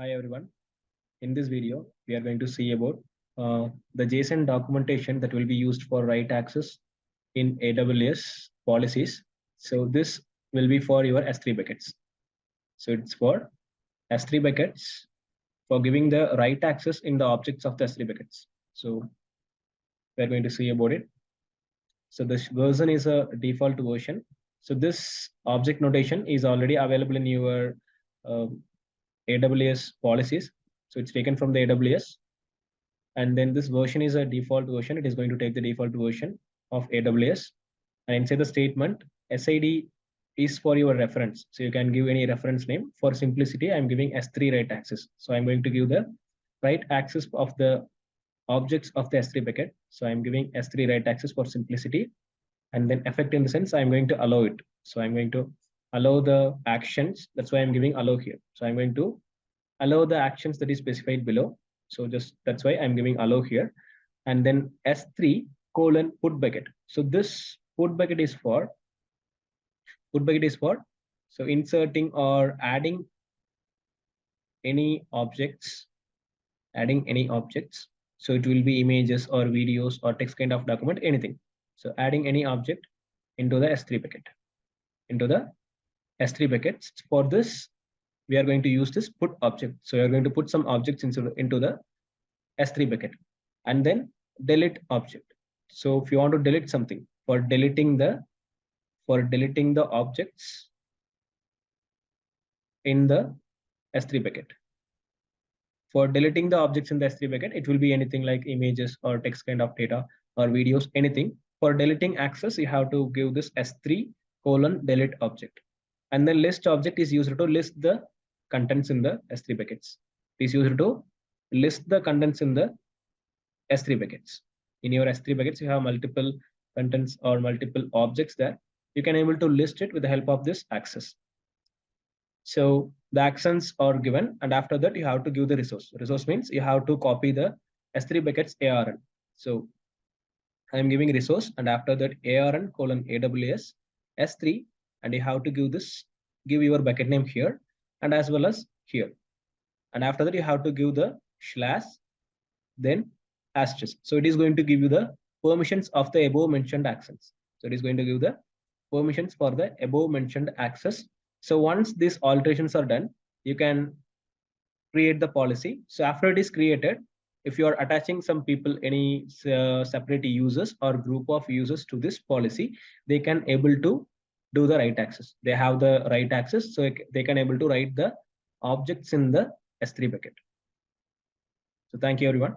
Hi everyone. In this video, we are going to see about the JSON documentation that will be used for write access in AWS policies. So this will be for your S3 buckets. So it's for S3 buckets for giving the write access in the objects of the S3 buckets. So we're going to see about it. So this version is a default version. So this object notation is already available in your AWS policies. So it's taken from the AWS. And then this version is a default version. It is going to take the default version of AWS. And inside the statement, SID is for your reference. So you can give any reference name. For simplicity, I'm giving S3 write access. So I'm going to give the write access of the objects of the S3 bucket. So I'm giving S3 write access for simplicity. And then effect in the sense, I'm going to allow it. So I'm going to allow the actions. That's why I'm giving allow here. So I'm going to allow the actions that is specified below. So just that's why I'm giving allow here. And then S3 colon put bucket. So this put bucket is for so inserting or adding any objects, So it will be images or videos or text kind of document, anything. So adding any object into the S3 bucket, buckets. For this, we are going to use this put object. So we are going to put some objects into the S3 bucket and then delete object. So if you want to delete something, for deleting the objects in the S3 bucket. For deleting the objects in the S3 bucket, it will be anything like images or text kind of data or videos, anything. For deleting access, you have to give this S3 colon delete object. And then list object is used to list the contents in the S3 buckets. It is used to list the contents in the S3 buckets. In your S3 buckets, you have multiple contents or multiple objects there. You can able to list it with the help of this access. So the actions are given, and after that you have to give the resource. Resource means you have to copy the S3 buckets ARN. So I am giving resource, and after that ARN colon AWS S3, and you have to give your bucket name here and as well as here. And after that you have to give the slash, then asterisk. So it is going to give you the permissions of the above mentioned actions. So it is going to give the permissions for the above mentioned access. So once these alterations are done, you can create the policy. So after it is created, if you are attaching some people, any separate users or group of users to this policy, they can able to do the write access. They have the write access, so they can able to write the objects in the S3 bucket. So thank you, everyone.